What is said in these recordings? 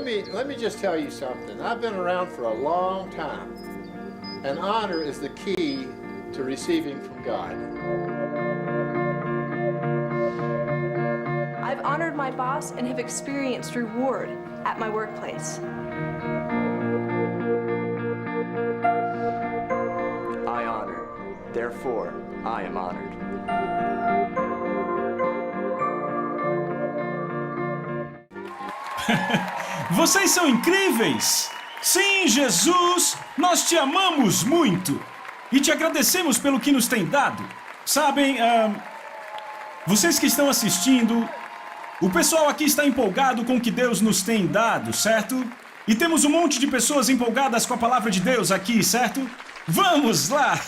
let me just tell you something. I've been around for a long time, and honor is the key to receiving from God. I've honored my boss and have experienced reward at my workplace. I honor, therefore I am honored. Vocês são incríveis! Sim, Jesus, nós te amamos muito e te agradecemos pelo que nos tem dado. Sabem, vocês que estão assistindo, o pessoal aqui está empolgado com o que Deus nos tem dado, certo? E temos um monte de pessoas empolgadas com a palavra de Deus aqui, certo? Vamos lá!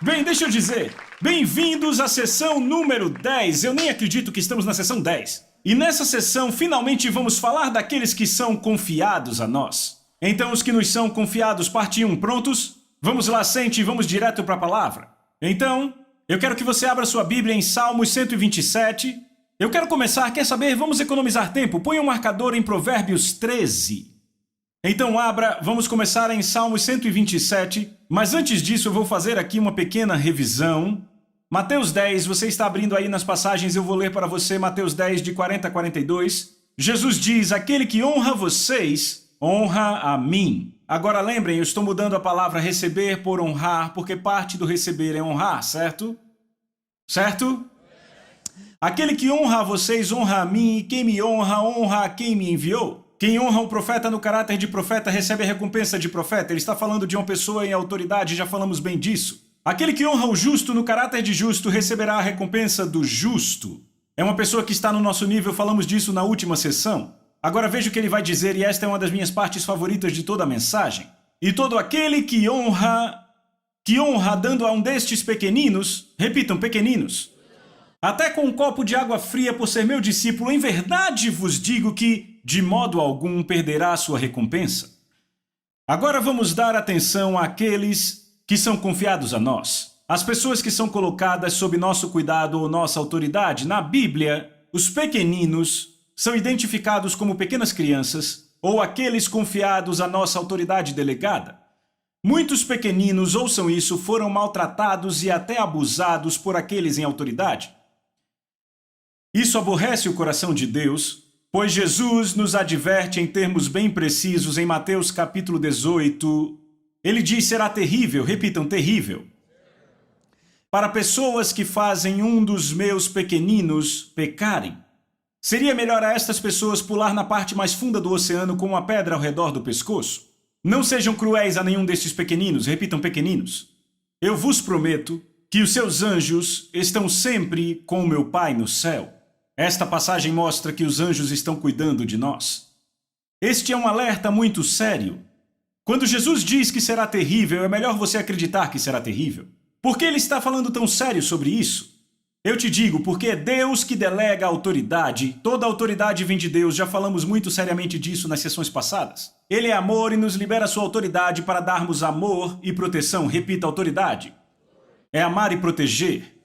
Bem, deixa eu dizer, bem-vindos à sessão número 10. Eu nem acredito que estamos na sessão 10. E nessa sessão, finalmente vamos falar daqueles que são confiados a nós. Então, os que nos são confiados, parte 1, prontos? Vamos lá, sente e vamos direto para a palavra. Então, eu quero que você abra sua Bíblia em Salmos 127. Eu quero começar, quer saber? Vamos economizar tempo. Põe um marcador em Provérbios 13. Então abra, vamos começar em Salmos 127. Mas antes disso, eu vou fazer aqui uma pequena revisão. Mateus 10, você está abrindo aí nas passagens, eu vou ler para você Mateus 10, de 40 a 42. Jesus diz, aquele que honra vocês, honra a mim. Agora lembrem, eu estou mudando a palavra receber por honrar, porque parte do receber é honrar, certo? Certo? Aquele que honra a vocês, honra a mim, e quem me honra, honra a quem me enviou. Quem honra o profeta no caráter de profeta, recebe a recompensa de profeta. Ele está falando de uma pessoa em autoridade, já falamos bem disso. Aquele que honra o justo no caráter de justo receberá a recompensa do justo. É uma pessoa que está no nosso nível, falamos disso na última sessão. Agora veja o que ele vai dizer, e esta é uma das minhas partes favoritas de toda a mensagem. E todo aquele que honra dando a um destes pequeninos, repitam, pequeninos, até com um copo de água fria por ser meu discípulo, em verdade vos digo que, de modo algum, perderá a sua recompensa. Agora vamos dar atenção àqueles que são confiados a nós. As pessoas que são colocadas sob nosso cuidado ou nossa autoridade. Na Bíblia, os pequeninos são identificados como pequenas crianças ou aqueles confiados à nossa autoridade delegada. Muitos pequeninos, ouçam isso, foram maltratados e até abusados por aqueles em autoridade. Isso aborrece o coração de Deus, pois Jesus nos adverte em termos bem precisos em Mateus capítulo 18. Ele diz, será terrível, repitam, terrível, para pessoas que fazem um dos meus pequeninos pecarem. Seria melhor a estas pessoas pular na parte mais funda do oceano com uma pedra ao redor do pescoço? Não sejam cruéis a nenhum destes pequeninos, repitam, pequeninos. Eu vos prometo que os seus anjos estão sempre com o meu Pai no céu. Esta passagem mostra que os anjos estão cuidando de nós. Este é um alerta muito sério. Quando Jesus diz que será terrível, é melhor você acreditar que será terrível. Por que ele está falando tão sério sobre isso? Eu te digo, porque é Deus que delega a autoridade. Toda a autoridade vem de Deus, já falamos muito seriamente disso nas sessões passadas. Ele é amor e nos libera sua autoridade para darmos amor e proteção. Repita, autoridade. É amar e proteger.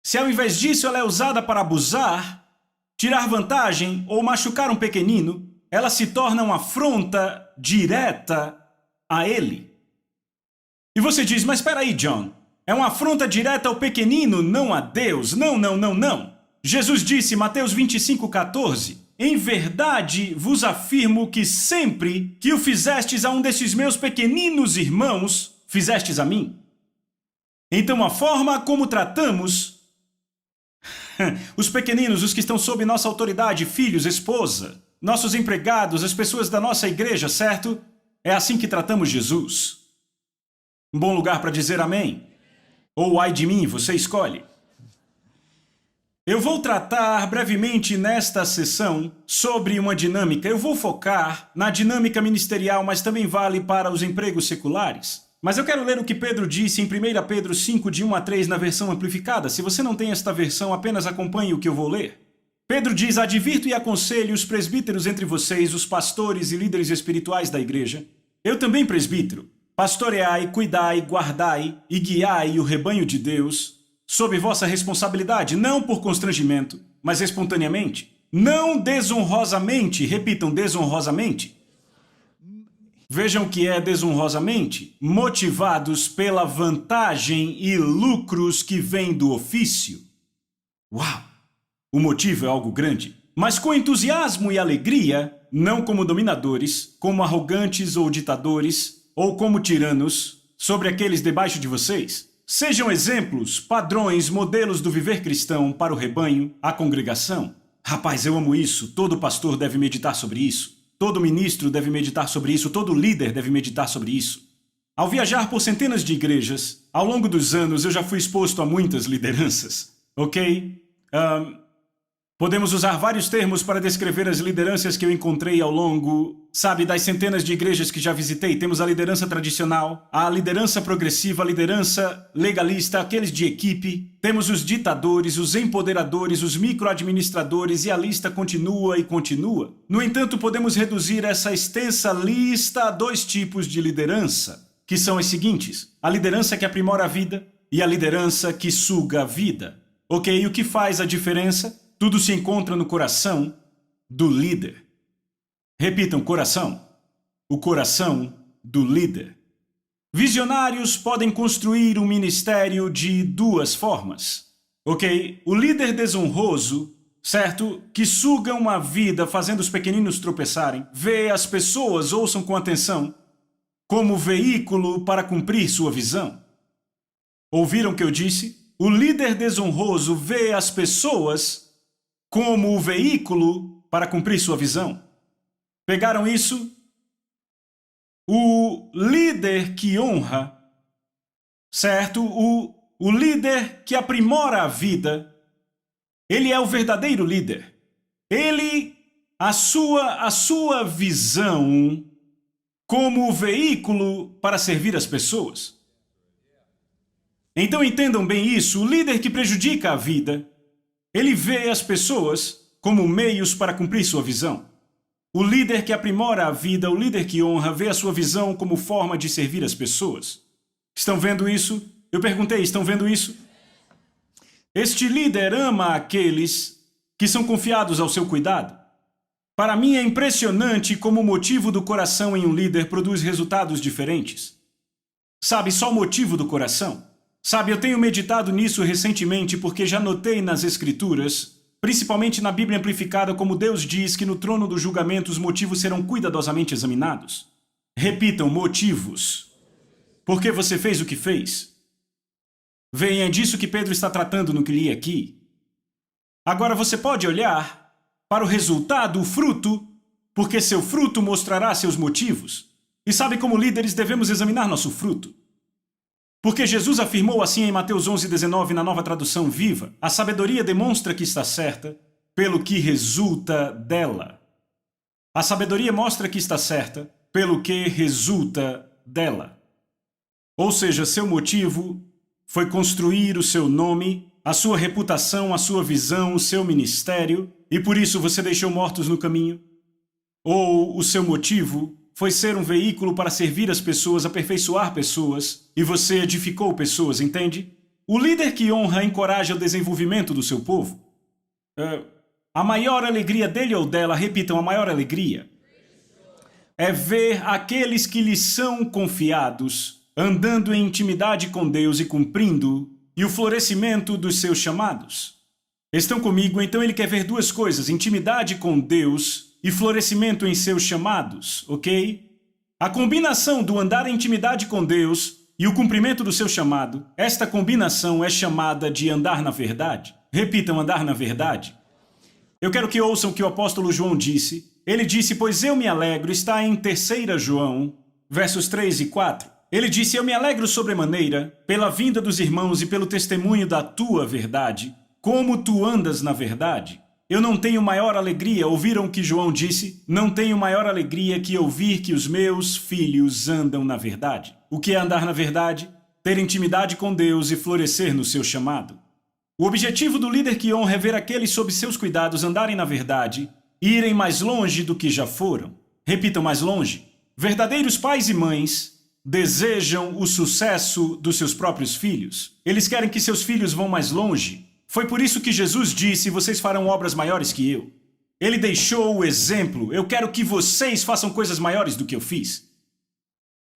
Se ao invés disso ela é usada para abusar, tirar vantagem ou machucar um pequenino, ela se torna uma afronta direta a ele. E você diz, mas espera aí, John, é uma afronta direta ao pequenino, não a Deus. Não, não, não, não. Jesus disse, Mateus 25:14, em verdade vos afirmo que sempre que o fizestes a um desses meus pequeninos irmãos, fizestes a mim. Então a forma como tratamos os pequeninos, os que estão sob nossa autoridade, filhos, esposa, nossos empregados, as pessoas da nossa igreja, certo? É assim que tratamos Jesus. Um bom lugar para dizer amém. Ou ai de mim, você escolhe. Eu vou tratar brevemente nesta sessão sobre uma dinâmica. Eu vou focar na dinâmica ministerial, mas também vale para os empregos seculares. Mas eu quero ler o que Pedro disse em 1 Pedro 5, de 1 a 3, na versão amplificada. Se você não tem esta versão, apenas acompanhe o que eu vou ler. Pedro diz, advirto e aconselho os presbíteros entre vocês, os pastores e líderes espirituais da igreja. Eu também, presbítero, pastoreai, cuidai, guardai e guiai o rebanho de Deus, sob vossa responsabilidade, não por constrangimento, mas espontaneamente, Não desonrosamente, repitam, desonrosamente. Vejam o que é desonrosamente. Motivados pela vantagem e lucros que vêm do ofício. Uau! O motivo é algo grande. Mas com entusiasmo e alegria, não como dominadores, como arrogantes ou ditadores, ou como tiranos, sobre aqueles debaixo de vocês. Sejam exemplos, padrões, modelos do viver cristão para o rebanho, a congregação. Rapaz, eu amo isso. Todo pastor deve meditar sobre isso. Todo ministro deve meditar sobre isso. Todo líder deve meditar sobre isso. Ao viajar por centenas de igrejas, ao longo dos anos eu já fui exposto a muitas lideranças. Ok? Podemos usar vários termos para descrever as lideranças que eu encontrei ao longo, sabe, das centenas de igrejas que já visitei. Temos a liderança tradicional, a liderança progressiva, a liderança legalista, aqueles de equipe. Temos os ditadores, os empoderadores, os microadministradores e a lista continua e continua. No entanto, podemos reduzir essa extensa lista a 2 tipos de liderança, que são as seguintes: a liderança que aprimora a vida e a liderança que suga a vida. Ok, e o que faz a diferença? Tudo se encontra no coração do líder. Repitam, coração. O coração do líder. Visionários podem construir um ministério de 2 formas. Ok? O líder desonroso, certo? Que suga uma vida fazendo os pequeninos tropeçarem, vê as pessoas, ouçam com atenção, como veículo para cumprir sua visão. Ouviram o que eu disse? O líder desonroso vê as pessoas como o veículo para cumprir sua visão. Pegaram isso? O líder que honra, certo? O líder que aprimora a vida, ele é o verdadeiro líder. Ele, a sua visão como o veículo para servir as pessoas. Então entendam bem isso, o líder que prejudica a vida, ele vê as pessoas como meios para cumprir sua visão. O líder que aprimora a vida, o líder que honra, vê a sua visão como forma de servir as pessoas. Estão vendo isso? Eu perguntei, estão vendo isso? Este líder ama aqueles que são confiados ao seu cuidado. Para mim é impressionante como o motivo do coração em um líder produz resultados diferentes. Sabe, só o motivo do coração. Sabe, eu tenho meditado nisso recentemente porque já notei nas Escrituras, principalmente na Bíblia Amplificada, como Deus diz que no trono do julgamento os motivos serão cuidadosamente examinados. Repitam, motivos. Por que você fez o que fez? Veja, é disso que Pedro está tratando no que li aqui. Agora você pode olhar para o resultado, o fruto, porque seu fruto mostrará seus motivos. E sabe, como líderes devemos examinar nosso fruto. Porque Jesus afirmou assim em Mateus 11:19 na Nova Tradução Viva: a sabedoria demonstra que está certa pelo que resulta dela. A sabedoria mostra que está certa pelo que resulta dela. Ou seja, seu motivo foi construir o seu nome, a sua reputação, a sua visão, o seu ministério, e por isso você deixou mortos no caminho? Ou o seu motivo foi ser um veículo para servir as pessoas, aperfeiçoar pessoas, e você edificou pessoas, entende? O líder que honra encoraja o desenvolvimento do seu povo. A maior alegria dele ou dela, repitam, a maior alegria, é ver aqueles que lhes são confiados, andando em intimidade com Deus e cumprindo, e o florescimento dos seus chamados. Estão comigo? Então ele quer ver 2 coisas, intimidade com Deus e florescimento em seus chamados, ok? A combinação do andar em intimidade com Deus e o cumprimento do seu chamado, esta combinação é chamada de andar na verdade. Repitam, andar na verdade. Eu quero que ouçam o que o apóstolo João disse. Ele disse, pois eu me alegro, está em 3 João, versos 3 e 4. Ele disse, eu me alegro sobremaneira pela vinda dos irmãos e pelo testemunho da tua verdade, como tu andas na verdade. Eu não tenho maior alegria, ouviram o que João disse? Não tenho maior alegria que ouvir que os meus filhos andam na verdade. O que é andar na verdade? Ter intimidade com Deus e florescer no seu chamado. O objetivo do líder que honra é ver aqueles sob seus cuidados andarem na verdade e irem mais longe do que já foram. Repitam, mais longe. Verdadeiros pais e mães desejam o sucesso dos seus próprios filhos. Eles querem que seus filhos vão mais longe. Foi por isso que Jesus disse, vocês farão obras maiores que eu. Ele deixou o exemplo. Eu quero que vocês façam coisas maiores do que eu fiz.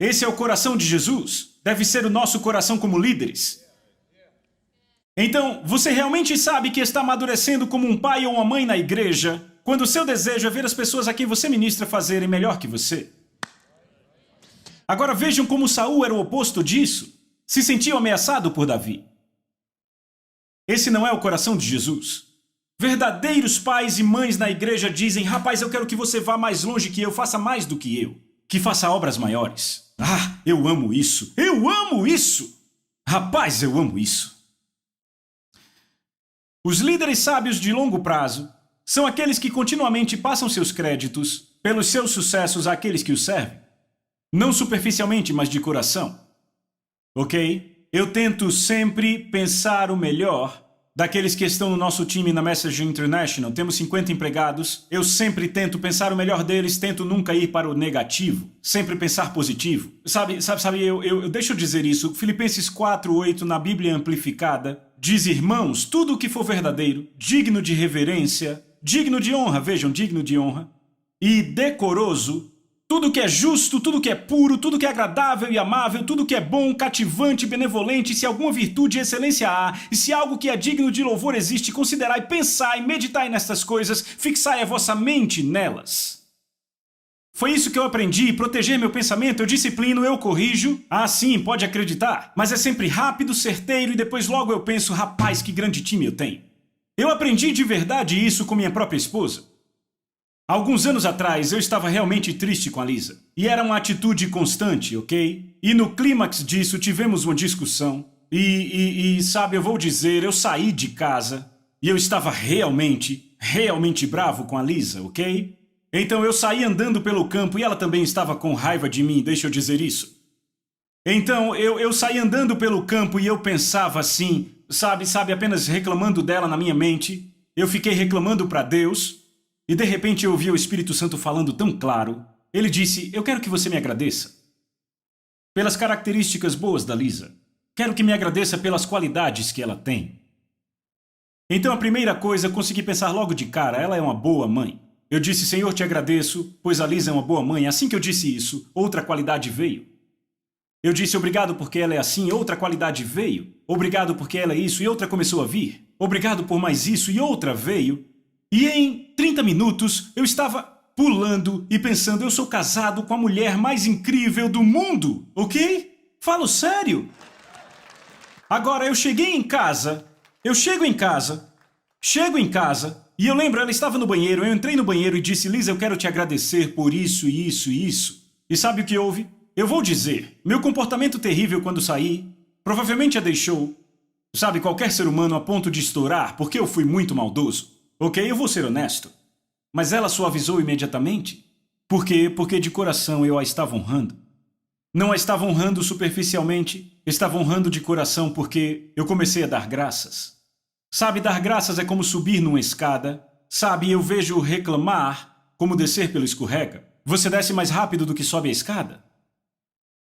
Esse é o coração de Jesus. Deve ser o nosso coração como líderes. Então, você realmente sabe que está amadurecendo como um pai ou uma mãe na igreja quando o seu desejo é ver as pessoas a quem você ministra fazerem melhor que você. Agora vejam como Saul era o oposto disso. Se sentiu ameaçado por Davi. Esse não é o coração de Jesus. Verdadeiros pais e mães na igreja dizem: rapaz, eu quero que você vá mais longe que eu, faça mais do que eu, que faça obras maiores. Ah, eu amo isso! Eu amo isso! Rapaz, eu amo isso! Os líderes sábios de longo prazo são aqueles que continuamente passam seus créditos pelos seus sucessos àqueles que os servem. Não superficialmente, mas de coração. Ok? Eu tento sempre pensar o melhor daqueles que estão no nosse time na Message International. Temos 50 empregados. Eu sempre tento pensar o melhor deles, tento nunca ir para o negativo. Sempre pensar positivo. Deixa eu dizer isso. Filipenses 4:8 na Bíblia Amplificada diz: irmãos, tudo o que for verdadeiro, digno de reverência, digno de honra, vejam, digno de honra, e decoroso, tudo que é justo, tudo que é puro, tudo que é agradável e amável, tudo que é bom, cativante, benevolente, se alguma virtude e excelência há, e se algo que é digno de louvor existe, considerai, pensai, meditai nestas coisas, fixai a vossa mente nelas. Foi isso que eu aprendi, proteger meu pensamento, eu disciplino, eu corrijo. Ah, sim, pode acreditar, mas é sempre rápido, certeiro, e depois logo eu penso: rapaz, que grande time eu tenho. Eu aprendi de verdade isso com minha própria esposa. Alguns anos atrás, eu estava realmente triste com a Lisa. E era uma atitude constante, ok? E no clímax disso, tivemos uma discussão. Sabe, eu vou dizer, eu saí de casa e eu estava realmente bravo com a Lisa, ok? Então eu saí andando pelo campo e ela também estava com raiva de mim, deixa eu dizer isso. Então eu saí andando pelo campo e eu pensava assim, sabe, apenas reclamando dela na minha mente. Eu fiquei reclamando para Deus. E de repente eu ouvi o Espírito Santo falando tão claro. Ele disse: eu quero que você me agradeça pelas características boas da Lisa. Quero que me agradeça pelas qualidades que ela tem. Então a primeira coisa, eu consegui pensar logo de cara: ela é uma boa mãe. Eu disse: Senhor, te agradeço, pois a Lisa é uma boa mãe. Assim que eu disse isso, outra qualidade veio. Eu disse: obrigado porque ela é assim, outra qualidade veio. Obrigado porque ela é isso, e outra começou a vir. Obrigado por mais isso, e outra veio. E em 30 minutos eu estava pulando e pensando: eu sou casado com a mulher mais incrível do mundo, ok? Falo sério. Agora eu chego em casa, e eu lembro, ela estava no banheiro, eu entrei no banheiro e disse: Lisa, eu quero te agradecer por isso e isso e isso. E sabe o que houve? Eu vou dizer, meu comportamento terrível quando saí, provavelmente a deixou, sabe, qualquer ser humano a ponto de estourar, porque eu fui muito maldoso. Ok, eu vou ser honesto. Mas ela suavizou imediatamente. Por quê? Porque de coração eu a estava honrando. Não a estava honrando superficialmente, estava honrando de coração porque eu comecei a dar graças. Sabe, dar graças é como subir numa escada. Sabe, eu vejo reclamar como descer pelo escorrega. Você desce mais rápido do que sobe a escada.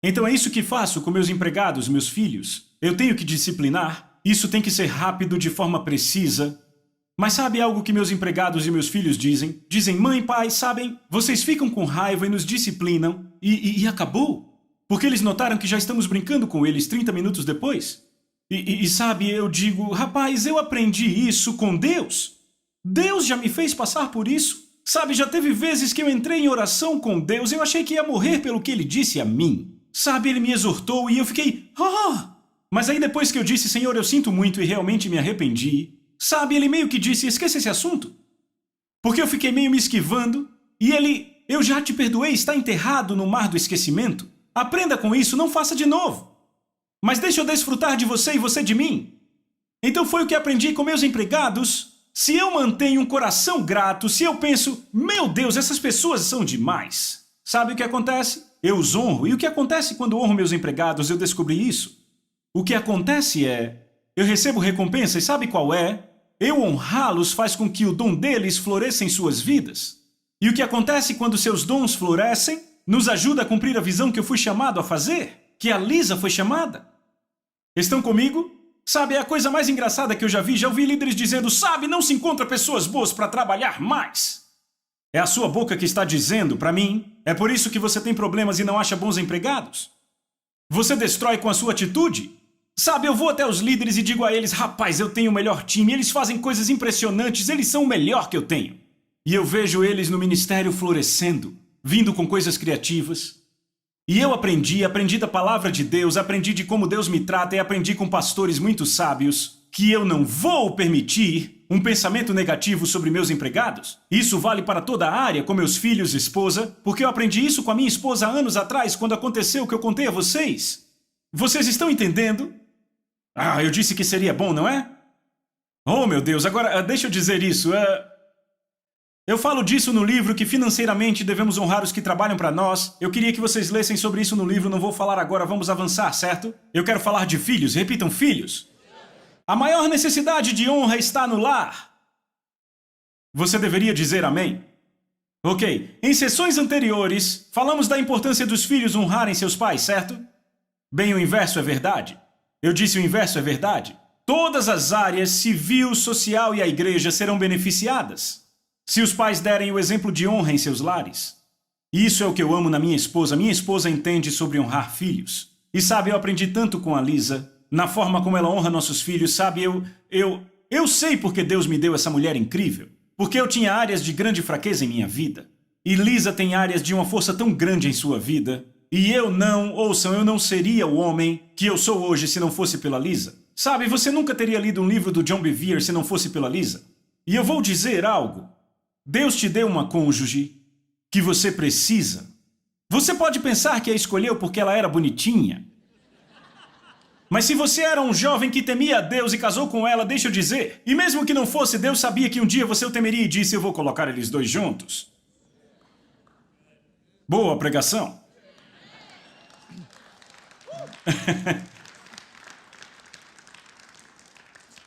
Então é isso que faço com meus empregados, meus filhos. Eu tenho que disciplinar. Isso tem que ser rápido, de forma precisa. Mas sabe algo que meus empregados e meus filhos dizem? Dizem: mãe, pai, sabem, vocês ficam com raiva e nos disciplinam e acabou. Porque eles notaram que já estamos brincando com eles 30 minutos depois. Sabe, eu digo: rapaz, eu aprendi isso com Deus. Deus já me fez passar por isso. Sabe, já teve vezes que eu entrei em oração com Deus, eu achei que ia morrer pelo que ele disse a mim. Sabe, ele me exortou e eu fiquei: Mas aí depois que eu disse: Senhor, eu sinto muito e realmente me arrependi, sabe, ele meio que disse: esqueça esse assunto. Porque eu fiquei meio me esquivando e ele: eu já te perdoei, está enterrado no mar do esquecimento. Aprenda com isso, não faça de novo. Mas deixa eu desfrutar de você e você de mim. Então foi o que aprendi com meus empregados. Se eu mantenho um coração grato, se eu penso: meu Deus, essas pessoas são demais. Sabe o que acontece? Eu os honro. E o que acontece quando honro meus empregados? Eu descobri isso. O que acontece é: eu recebo recompensa e sabe qual é? Eu honrá-los faz com que o dom deles floresça em suas vidas. E o que acontece quando seus dons florescem? Nos ajuda a cumprir a visão que eu fui chamado a fazer, que a Lisa foi chamada. Estão comigo? Sabe, é a coisa mais engraçada que eu já vi. Já ouvi líderes dizendo, sabe, não se encontra pessoas boas para trabalhar mais. É a sua boca que está dizendo para mim, é por isso que você tem problemas e não acha bons empregados? Você destrói com a sua atitude? Sabe, eu vou até os líderes e digo a eles, rapaz, eu tenho o melhor time, eles fazem coisas impressionantes, eles são o melhor que eu tenho. E eu vejo eles no ministério florescendo, vindo com coisas criativas. E eu aprendi da palavra de Deus, aprendi de como Deus me trata e aprendi com pastores muito sábios que eu não vou permitir um pensamento negativo sobre meus empregados. Isso vale para toda a área, com meus filhos e esposa, porque eu aprendi isso com a minha esposa há anos atrás, quando aconteceu o que eu contei a vocês. Vocês estão entendendo? Ah, eu disse que seria bom, não é? Oh, meu Deus, agora deixa eu dizer isso. Eu falo disso no livro, que financeiramente devemos honrar os que trabalham para nós. Eu queria que vocês lessem sobre isso no livro, não vou falar agora, vamos avançar, certo? Eu quero falar de filhos, repitam, filhos. A maior necessidade de honra está no lar. Você deveria dizer amém. Ok, em sessões anteriores, falamos da importância dos filhos honrarem seus pais, certo? Bem, o inverso é verdade. Eu disse o inverso é verdade. Todas as áreas, civil, social e a igreja, serão beneficiadas se os pais derem o exemplo de honra em seus lares. E isso é o que eu amo na minha esposa. Minha esposa entende sobre honrar filhos. E sabe, eu aprendi tanto com a Lisa, na forma como ela honra nossos filhos, sabe, eu sei porque Deus me deu essa mulher incrível. Porque eu tinha áreas de grande fraqueza em minha vida. E Lisa tem áreas de uma força tão grande em sua vida. E eu não seria o homem que eu sou hoje se não fosse pela Lisa. Sabe, você nunca teria lido um livro do John Bevere se não fosse pela Lisa. E eu vou dizer algo. Deus te deu uma cônjuge que você precisa. Você pode pensar que a escolheu porque ela era bonitinha. Mas se você era um jovem que temia a Deus e casou com ela, deixa eu dizer, e mesmo que não fosse, Deus sabia que um dia você o temeria e disse, eu vou colocar eles dois juntos. Boa pregação.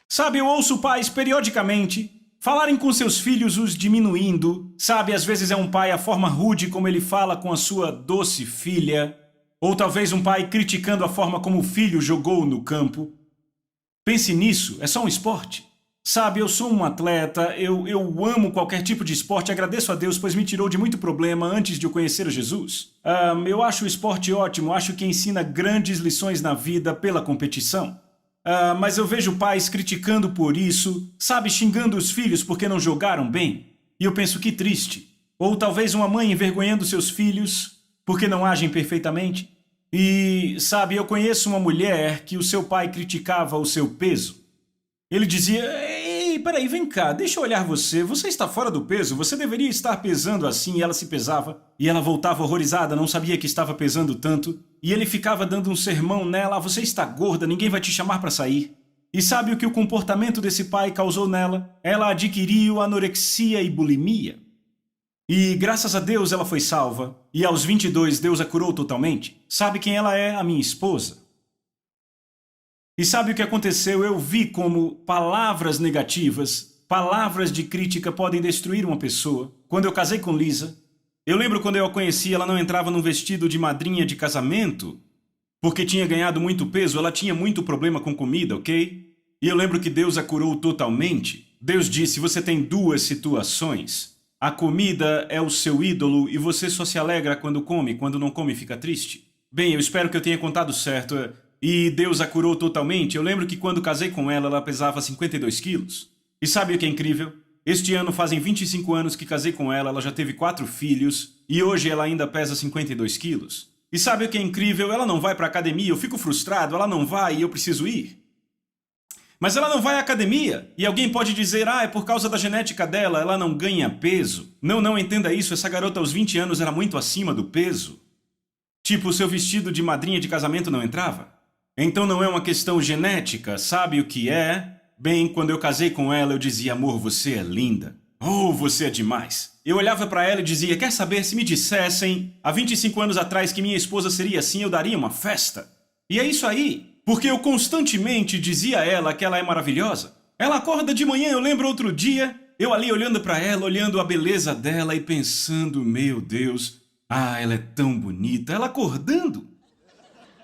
Sabe, eu ouço pais periodicamente falarem com seus filhos os diminuindo. Sabe, às vezes é um pai a forma rude como ele fala com a sua doce filha. Ou talvez um pai criticando a forma como o filho jogou no campo. Pense nisso, é só um esporte. Sabe, eu sou um atleta, eu amo qualquer tipo de esporte, agradeço a Deus, pois me tirou de muito problema antes de eu conhecer Jesus. Eu acho o esporte ótimo, acho que ensina grandes lições na vida pela competição. Mas eu vejo pais criticando por isso, sabe, xingando os filhos porque não jogaram bem. E eu penso que triste. Ou talvez uma mãe envergonhando seus filhos porque não agem perfeitamente. E, sabe, eu conheço uma mulher que o seu pai criticava o seu peso. Ele dizia, ei, peraí, vem cá, deixa eu olhar você, você está fora do peso, você deveria estar pesando assim, e ela se pesava. E ela voltava horrorizada, não sabia que estava pesando tanto. E ele ficava dando um sermão nela, você está gorda, ninguém vai te chamar para sair. E sabe o que o comportamento desse pai causou nela? Ela adquiriu anorexia e bulimia. E graças a Deus ela foi salva. E aos 22 Deus a curou totalmente. Sabe quem ela é? A minha esposa. E sabe o que aconteceu? Eu vi como palavras negativas, palavras de crítica podem destruir uma pessoa. Quando eu casei com Lisa, eu lembro quando eu a conheci, ela não entrava num vestido de madrinha de casamento, porque tinha ganhado muito peso, ela tinha muito problema com comida, ok? E eu lembro que Deus a curou totalmente. Deus disse, você tem duas situações. A comida é o seu ídolo e você só se alegra quando come, quando não come fica triste. Bem, eu espero que eu tenha contado certo. E Deus a curou totalmente. Eu lembro que quando casei com ela, ela pesava 52 quilos. E sabe o que é incrível? Este ano fazem 25 anos que casei com ela, ela já teve 4 filhos e hoje ela ainda pesa 52 quilos. E sabe o que é incrível? Ela não vai para academia, eu fico frustrado, ela não vai e eu preciso ir. Mas ela não vai à academia. E alguém pode dizer, é por causa da genética dela, ela não ganha peso. Não entenda isso, essa garota aos 20 anos era muito acima do peso. Tipo, o seu vestido de madrinha de casamento não entrava? Então não é uma questão genética, sabe o que é? Bem, quando eu casei com ela, eu dizia, amor, você é linda. Oh, você é demais. Eu olhava pra ela e dizia, quer saber, se me dissessem há 25 anos atrás que minha esposa seria assim, eu daria uma festa. E é isso aí. Porque eu constantemente dizia a ela que ela é maravilhosa. Ela acorda de manhã, eu lembro outro dia, eu ali olhando para ela, olhando a beleza dela e pensando, meu Deus, ela é tão bonita, ela acordando.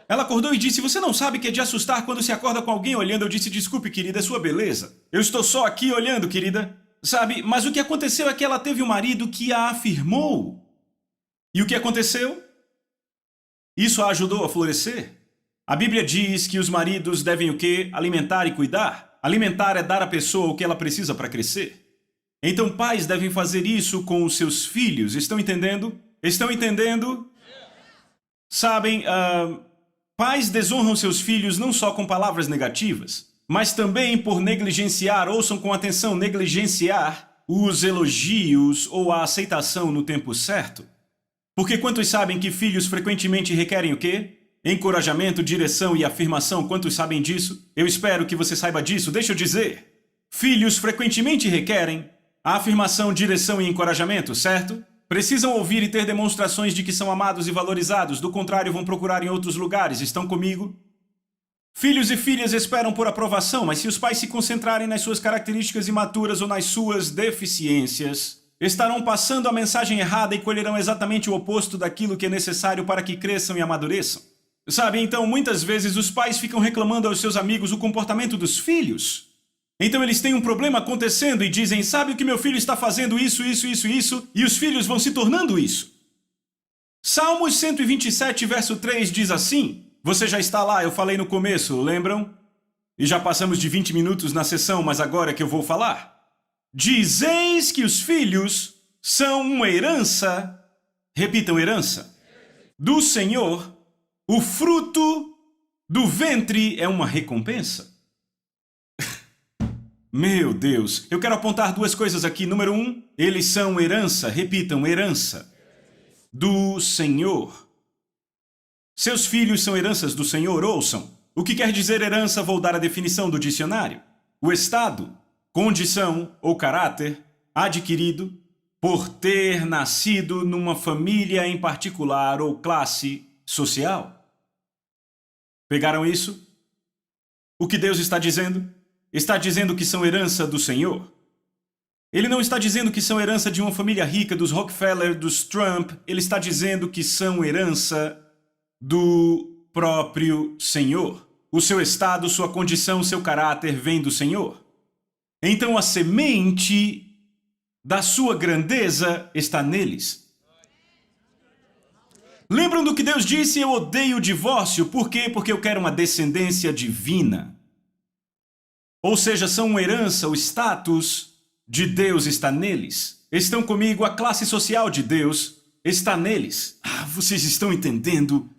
Ela acordou e disse, você não sabe que é de assustar quando se acorda com alguém olhando? Eu disse, desculpe, querida, é sua beleza. Eu estou só aqui olhando, querida. Sabe, mas o que aconteceu é que ela teve um marido que a afirmou. E o que aconteceu? Isso a ajudou a florescer. A Bíblia diz que os maridos devem o quê? Alimentar e cuidar. Alimentar é dar à pessoa o que ela precisa para crescer. Então pais devem fazer isso com os seus filhos. Estão entendendo? Estão entendendo? Sabem, pais desonram seus filhos não só com palavras negativas, mas também por negligenciar, ouçam com atenção, negligenciar os elogios ou a aceitação no tempo certo. Porque quantos sabem que filhos frequentemente requerem o quê? Encorajamento, direção e afirmação. Quantos sabem disso? Eu espero que você saiba disso. Deixa eu dizer. Filhos frequentemente requerem a afirmação, direção e encorajamento, certo? Precisam ouvir e ter demonstrações de que são amados e valorizados. Do contrário, vão procurar em outros lugares. Estão comigo? Filhos e filhas esperam por aprovação, mas se os pais se concentrarem nas suas características imaturas ou nas suas deficiências, estarão passando a mensagem errada e colherão exatamente o oposto daquilo que é necessário para que cresçam e amadureçam. Sabe, então, muitas vezes os pais ficam reclamando aos seus amigos o comportamento dos filhos. Então eles têm um problema acontecendo e dizem, sabe o que meu filho está fazendo isso, e os filhos vão se tornando isso. Salmos 127, verso 3 diz assim, você já está lá, eu falei no começo, lembram? E já passamos de 20 minutos na sessão, mas agora é que eu vou falar. Dizeis que os filhos são uma herança, repitam, herança, do Senhor, o fruto do ventre é uma recompensa. Meu Deus, eu quero apontar duas coisas aqui. Número 1, eles são herança, repitam, herança do Senhor. Seus filhos são heranças do Senhor, ouçam. O que quer dizer herança? Vou dar a definição do dicionário. O estado, condição ou caráter adquirido por ter nascido numa família em particular ou classe social. Pegaram isso? O que Deus está dizendo? Está dizendo que são herança do Senhor. Ele não está dizendo que são herança de uma família rica, dos Rockefeller, dos Trump. Ele está dizendo que são herança do próprio Senhor. O seu estado, sua condição, seu caráter vem do Senhor. Então a semente da sua grandeza está neles. Lembram do que Deus disse? Eu odeio o divórcio. Por quê? Porque eu quero uma descendência divina. Ou seja, são uma herança, o status de Deus está neles. Estão comigo, a classe social de Deus está neles. Vocês estão entendendo?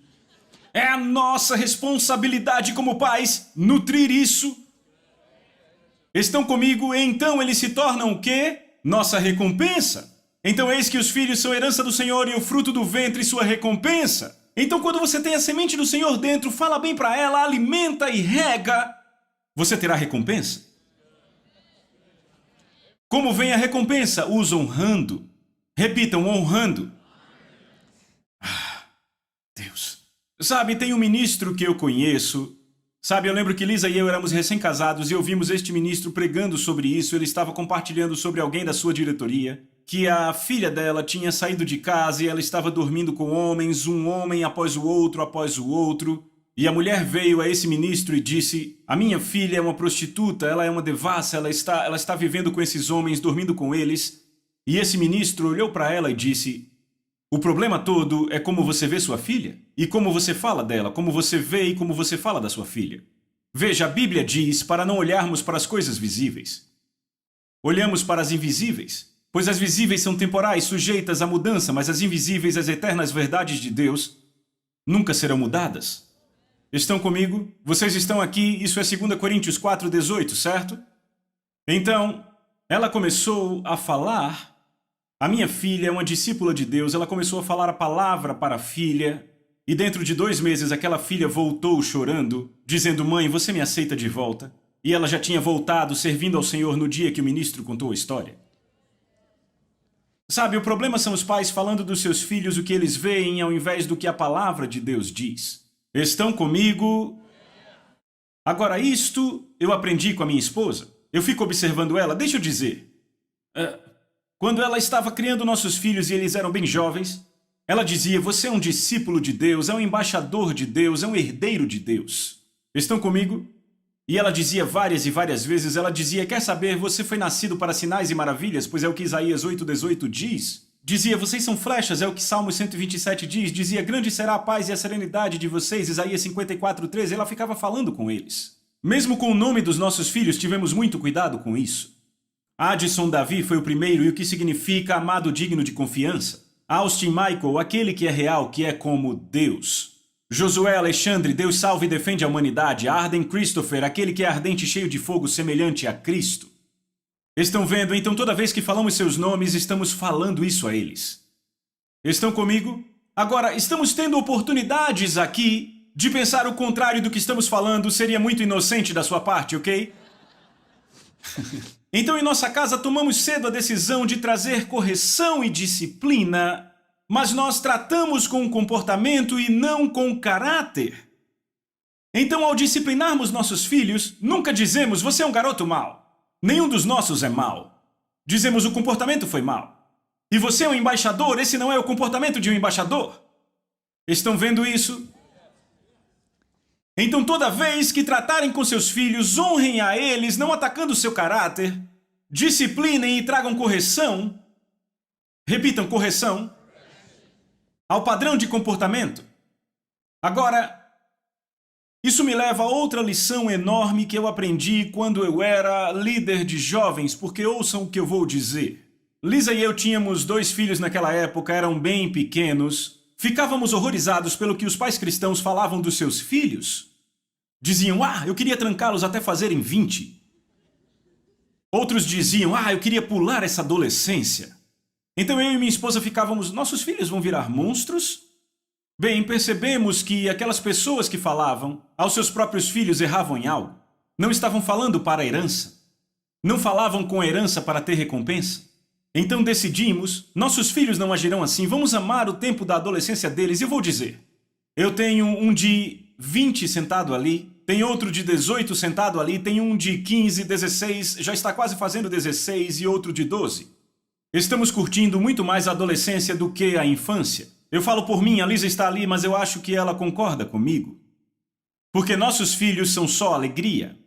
É a nossa responsabilidade como pais nutrir isso. Estão comigo? Então eles se tornam o quê? Nossa recompensa. Então eis que os filhos são herança do Senhor e o fruto do ventre sua recompensa. Então quando você tem a semente do Senhor dentro, fala bem para ela, alimenta e rega, você terá recompensa. Como vem a recompensa? Os honrando. Repitam, honrando. Deus. Sabe, tem um ministro que eu conheço. Sabe, eu lembro que Lisa e eu éramos recém-casados e ouvimos este ministro pregando sobre isso. Ele estava compartilhando sobre alguém da sua diretoria, que a filha dela tinha saído de casa e ela estava dormindo com homens, um homem após o outro. E a mulher veio a esse ministro e disse, a minha filha é uma prostituta, ela é uma devassa, ela está vivendo com esses homens, dormindo com eles. E esse ministro olhou para ela e disse, o problema todo é como você vê sua filha e como você fala dela, como você vê e como você fala da sua filha. Veja, a Bíblia diz para não olharmos para as coisas visíveis. Olhamos para as invisíveis, pois as visíveis são temporais, sujeitas à mudança, mas as invisíveis, as eternas verdades de Deus, nunca serão mudadas. Estão comigo? Vocês estão aqui, isso é 2 Coríntios 4:18, certo? Então, ela começou a falar, a minha filha é uma discípula de Deus, ela começou a falar a palavra para a filha, e dentro de 2 meses aquela filha voltou chorando, dizendo, mãe, você me aceita de volta? E ela já tinha voltado, servindo ao Senhor no dia que o ministro contou a história. Sabe, o problema são os pais falando dos seus filhos o que eles veem ao invés do que a palavra de Deus diz. Estão comigo? Agora, isto eu aprendi com a minha esposa. Eu fico observando ela, deixa eu dizer. Quando ela estava criando nossos filhos e eles eram bem jovens, Ela dizia, você é um discípulo de Deus, é um embaixador de Deus, é um herdeiro de Deus. Estão comigo? E ela dizia várias e várias vezes, ela dizia, quer saber, você foi nascido para sinais e maravilhas, pois é o que Isaías 8:18 diz. Dizia, vocês são flechas, é o que Salmo 127 diz. Dizia, grande será a paz e a serenidade de vocês, Isaías 54:13. Ela ficava falando com eles. Mesmo com o nome dos nossos filhos, tivemos muito cuidado com isso. Addison Davi foi o primeiro, e o que significa amado digno de confiança. Austin Michael, aquele que é real, que é como Deus. Josué Alexandre, Deus salva e defende a humanidade. Arden Christopher, aquele que é ardente e cheio de fogo semelhante a Cristo. Estão vendo? Então toda vez que falamos seus nomes, estamos falando isso a eles. Estão comigo? Agora, estamos tendo oportunidades aqui de pensar o contrário do que estamos falando. Seria muito inocente da sua parte, ok? Então, em nossa casa, tomamos cedo a decisão de trazer correção e disciplina, mas nós tratamos com o comportamento e não com o caráter. Então, ao disciplinarmos nossos filhos, nunca dizemos, você é um garoto mau. Nenhum dos nossos é mau. Dizemos, o comportamento foi mau. E você é um embaixador, esse não é o comportamento de um embaixador. Estão vendo isso? Então, toda vez que tratarem com seus filhos, honrem a eles, não atacando o seu caráter, disciplinem e tragam correção. Repitam, correção. Ao padrão de comportamento. Agora, isso me leva a outra lição enorme que eu aprendi quando eu era líder de jovens, porque ouçam o que eu vou dizer. Lisa e eu tínhamos 2 filhos naquela época, eram bem pequenos. Ficávamos horrorizados pelo que os pais cristãos falavam dos seus filhos. Diziam, eu queria trancá-los até fazerem 20. Outros diziam, eu queria pular essa adolescência. Então eu e minha esposa ficávamos, nossos filhos vão virar monstros? Bem, percebemos que aquelas pessoas que falavam aos seus próprios filhos erravam em algo. Não estavam falando para a herança. Não falavam com a herança para ter recompensa. Então decidimos, nossos filhos não agirão assim, vamos amar o tempo da adolescência deles. E eu vou dizer, eu tenho um de 20 sentado ali, tem outro de 18 sentado ali, tem um de 15, 16, já está quase fazendo 16 e outro de 12. Estamos curtindo muito mais a adolescência do que a infância. Eu falo por mim, a Lisa está ali, mas eu acho que ela concorda comigo. Porque nossos filhos são só alegria.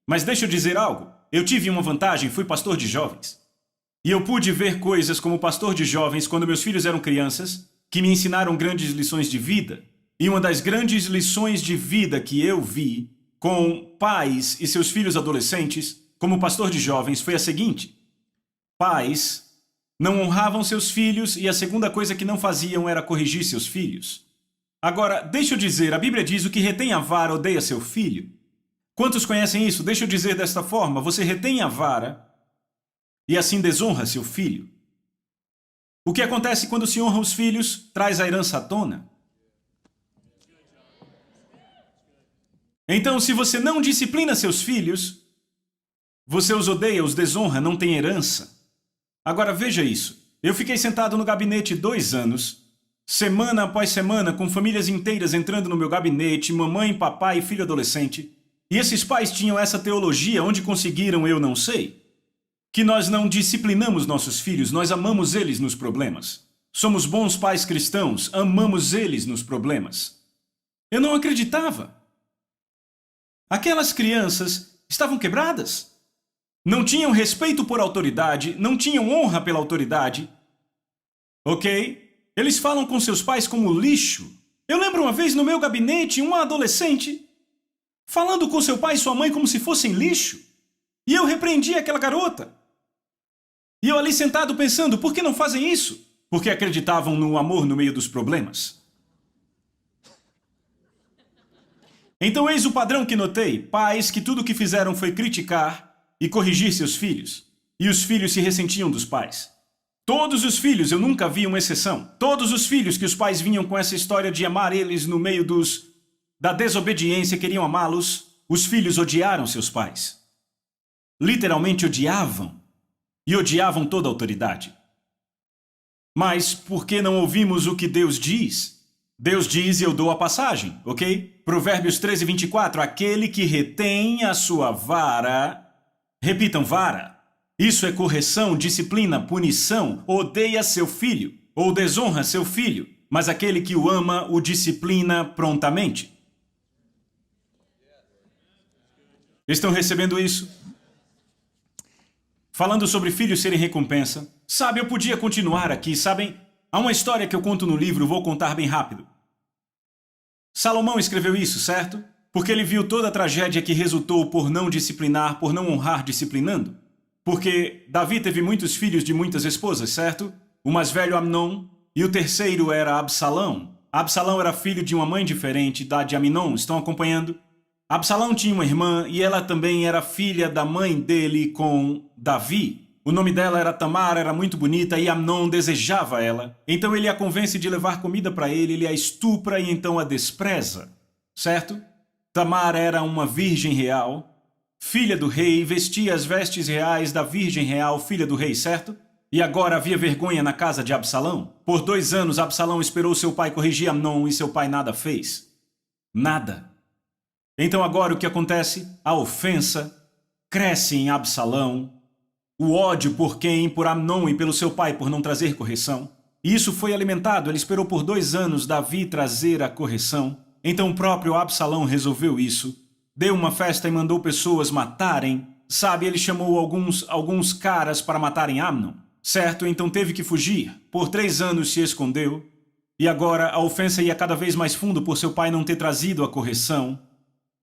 Mas deixa eu dizer algo, eu tive uma vantagem, fui pastor de jovens. E eu pude ver coisas como pastor de jovens quando meus filhos eram crianças, que me ensinaram grandes lições de vida. E uma das grandes lições de vida que eu vi com pais e seus filhos adolescentes, como pastor de jovens, foi a seguinte. Pais não honravam seus filhos e a segunda coisa que não faziam era corrigir seus filhos. Agora, deixa eu dizer, a Bíblia diz o que retém a vara odeia seu filho. Quantos conhecem isso? Deixa eu dizer desta forma, você retém a vara e assim desonra seu filho. O que acontece quando se honra os filhos? Traz a herança à tona. Então, se você não disciplina seus filhos, você os odeia, os desonra, não tem herança. Agora veja isso. Eu fiquei sentado no gabinete 2 anos, semana após semana, com famílias inteiras entrando no meu gabinete, mamãe, papai e filho adolescente. E esses pais tinham essa teologia, onde conseguiram, eu não sei, que nós não disciplinamos nossos filhos, nós amamos eles nos problemas. Somos bons pais cristãos, amamos eles nos problemas. Eu não acreditava. Aquelas crianças estavam quebradas. Não tinham respeito por autoridade, não tinham honra pela autoridade. Ok? Eles falam com seus pais como lixo. Eu lembro uma vez no meu gabinete, uma adolescente falando com seu pai e sua mãe como se fossem lixo. E eu repreendi aquela garota. E eu ali sentado pensando, por que não fazem isso? Porque acreditavam no amor no meio dos problemas. Então eis o padrão que notei. Pais que tudo o que fizeram foi criticar e corrigir seus filhos. E os filhos se ressentiam dos pais. Todos os filhos, eu nunca vi uma exceção. Todos os filhos que os pais vinham com essa história de amar eles no meio da desobediência, queriam amá-los, os filhos odiaram seus pais. Literalmente odiavam. E odiavam toda a autoridade. Mas por que não ouvimos o que Deus diz? Deus diz e eu dou a passagem, ok? Provérbios 13:24, aquele que retém a sua vara... Repitam, vara. Isso é correção, disciplina, punição. Odeia seu filho ou desonra seu filho. mas aquele que o ama o disciplina prontamente. Estão recebendo isso? Falando sobre filhos serem recompensa. Sabe, eu podia continuar aqui, sabem? Há uma história que eu conto no livro, vou contar bem rápido. Salomão escreveu isso, certo? Porque ele viu toda a tragédia que resultou por não disciplinar, por não honrar disciplinando. Porque Davi teve muitos filhos de muitas esposas, certo? O mais velho Amnon e o terceiro era Absalão. Absalão era filho de uma mãe diferente da de Aminon, estão acompanhando? Absalão tinha uma irmã e ela também era filha da mãe dele com Davi. O nome dela era Tamar, era muito bonita e Amnon desejava ela. Então ele a convence de levar comida para ele a estupra e então a despreza, certo? Tamar era uma virgem real, filha do rei, vestia as vestes reais da virgem real, filha do rei, certo? E agora havia vergonha na casa de Absalão. Por 2 anos Absalão esperou seu pai corrigir Amnon e seu pai nada fez. Nada. Então agora o que acontece? A ofensa cresce em Absalão, o ódio por quem? Por Amnon e pelo seu pai por não trazer correção. E isso foi alimentado, ele esperou por 2 anos Davi trazer a correção. Então o próprio Absalão resolveu isso, deu uma festa e mandou pessoas matarem. Sabe, ele chamou alguns caras para matarem Amnon, certo? Então teve que fugir, por 3 anos se escondeu. E agora a ofensa ia cada vez mais fundo por seu pai não ter trazido a correção.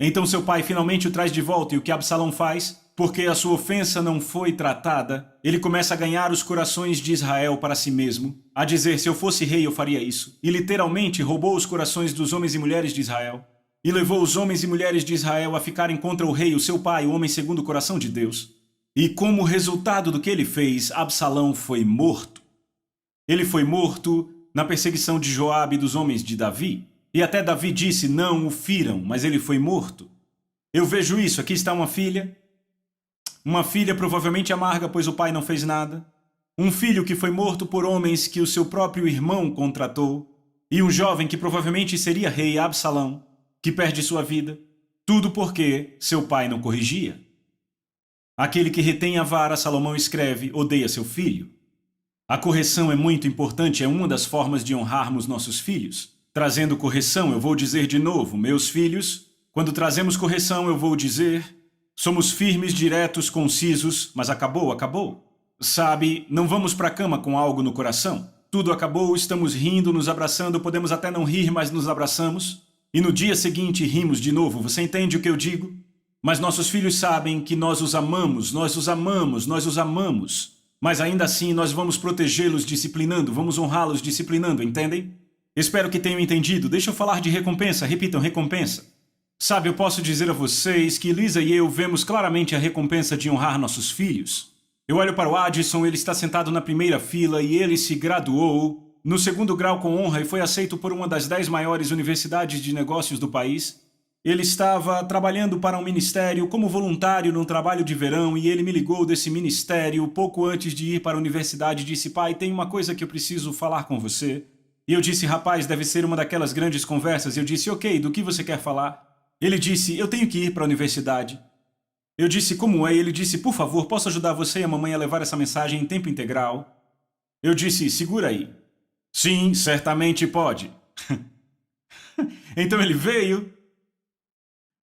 Então seu pai finalmente o traz de volta e o que Absalão faz? Porque a sua ofensa não foi tratada, ele começa a ganhar os corações de Israel para si mesmo, a dizer, se eu fosse rei eu faria isso. E literalmente roubou os corações dos homens e mulheres de Israel. E levou os homens e mulheres de Israel a ficarem contra o rei, o seu pai, o homem segundo o coração de Deus. E como resultado do que ele fez, Absalão foi morto. Ele foi morto na perseguição de Joabe e dos homens de Davi. E até Davi disse, não o firam, mas ele foi morto. Eu vejo isso, aqui está uma filha provavelmente amarga, pois o pai não fez nada. Um filho que foi morto por homens que o seu próprio irmão contratou. E um jovem que provavelmente seria rei, Absalão, que perde sua vida. Tudo porque seu pai não corrigia. Aquele que retém a vara, Salomão escreve, odeia seu filho. A correção é muito importante, é uma das formas de honrarmos nossos filhos. Trazendo correção, eu vou dizer de novo, meus filhos, quando trazemos correção, eu vou dizer, somos firmes, diretos, concisos, mas acabou. Sabe, não vamos para a cama com algo no coração. Tudo acabou, estamos rindo, nos abraçando, podemos até não rir, mas nos abraçamos. E no dia seguinte rimos de novo, você entende o que eu digo? Mas nossos filhos sabem que nós os amamos. Mas ainda assim nós vamos protegê-los disciplinando, vamos honrá-los disciplinando, entendem? Espero que tenham entendido. Deixa eu falar de recompensa. Repitam, recompensa. Sabe, eu posso dizer a vocês que Lisa e eu vemos claramente a recompensa de honrar nossos filhos. Eu olho para o Addison, ele está sentado na primeira fila e ele se graduou no 2º grau com honra e foi aceito por uma das 10 maiores universidades de negócios do país. Ele estava trabalhando para um ministério como voluntário num trabalho de verão e ele me ligou desse ministério pouco antes de ir para a universidade e disse, pai, tem uma coisa que eu preciso falar com você. E eu disse, rapaz, deve ser uma daquelas grandes conversas. Eu disse, ok, do que você quer falar? Ele disse, eu tenho que ir para a universidade. Eu disse, como é? Ele disse, por favor, posso ajudar você e a mamãe a levar essa mensagem em tempo integral? Eu disse, segura aí. Sim, certamente pode. Então ele veio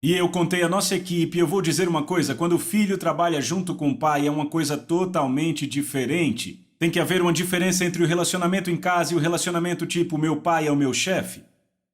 e eu contei a nossa equipe. Eu vou dizer uma coisa, quando o filho trabalha junto com o pai é uma coisa totalmente diferente. Tem que haver uma diferença entre o relacionamento em casa e o relacionamento tipo meu pai é o meu chefe.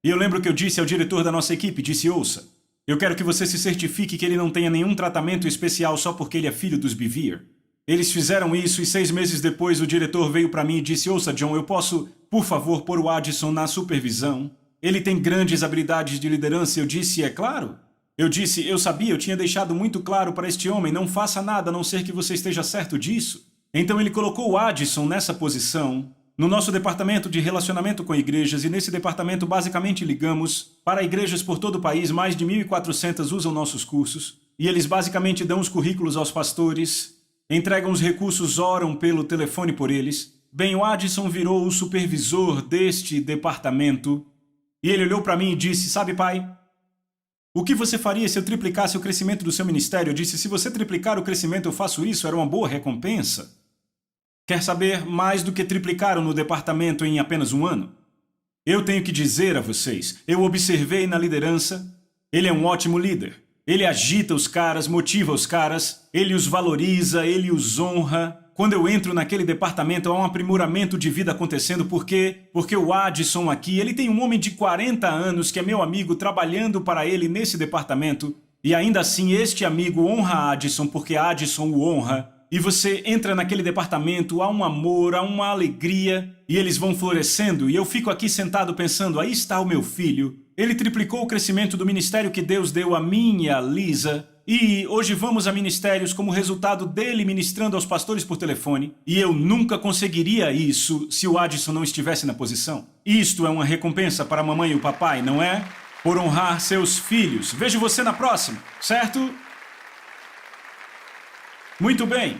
E eu lembro que eu disse ao diretor da nossa equipe, disse, ouça, eu quero que você se certifique que ele não tenha nenhum tratamento especial só porque ele é filho dos Bevere. Eles fizeram isso e 6 meses depois o diretor veio para mim e disse, ouça John, eu posso, por favor, pôr o Addison na supervisão? Ele tem grandes habilidades de liderança. Eu disse, é claro. Eu disse, eu sabia, eu tinha deixado muito claro para este homem, não faça nada a não ser que você esteja certo disso. Então ele colocou o Addison nessa posição, no nosso departamento de relacionamento com igrejas, e nesse departamento basicamente ligamos para igrejas por todo o país, mais de 1.400 usam nossos cursos, e eles basicamente dão os currículos aos pastores, entregam os recursos, oram pelo telefone por eles. Bem, o Addison virou o supervisor deste departamento, e ele olhou para mim e disse, sabe pai, o que você faria se eu triplicasse o crescimento do seu ministério? Eu disse, se você triplicar o crescimento eu faço isso, era uma boa recompensa. Quer saber mais do que triplicaram no departamento em apenas 1 ano? Eu tenho que dizer a vocês, eu observei na liderança, ele é um ótimo líder. Ele agita os caras, motiva os caras, ele os valoriza, ele os honra. Quando eu entro naquele departamento, há um aprimoramento de vida acontecendo. Por quê? Porque o Addison aqui, ele tem um homem de 40 anos que é meu amigo trabalhando para ele nesse departamento. E ainda assim, este amigo honra a Addison porque a Addison o honra. E você entra naquele departamento, há um amor, há uma alegria, e eles vão florescendo. E eu fico aqui sentado pensando, aí está o meu filho. Ele triplicou o crescimento do ministério que Deus deu a mim e a Lisa. E hoje vamos a ministérios como resultado dele ministrando aos pastores por telefone. E eu nunca conseguiria isso se o Addison não estivesse na posição. Isto é uma recompensa para a mamãe e o papai, não é? Por honrar seus filhos. Vejo você na próxima, certo? Muito bem.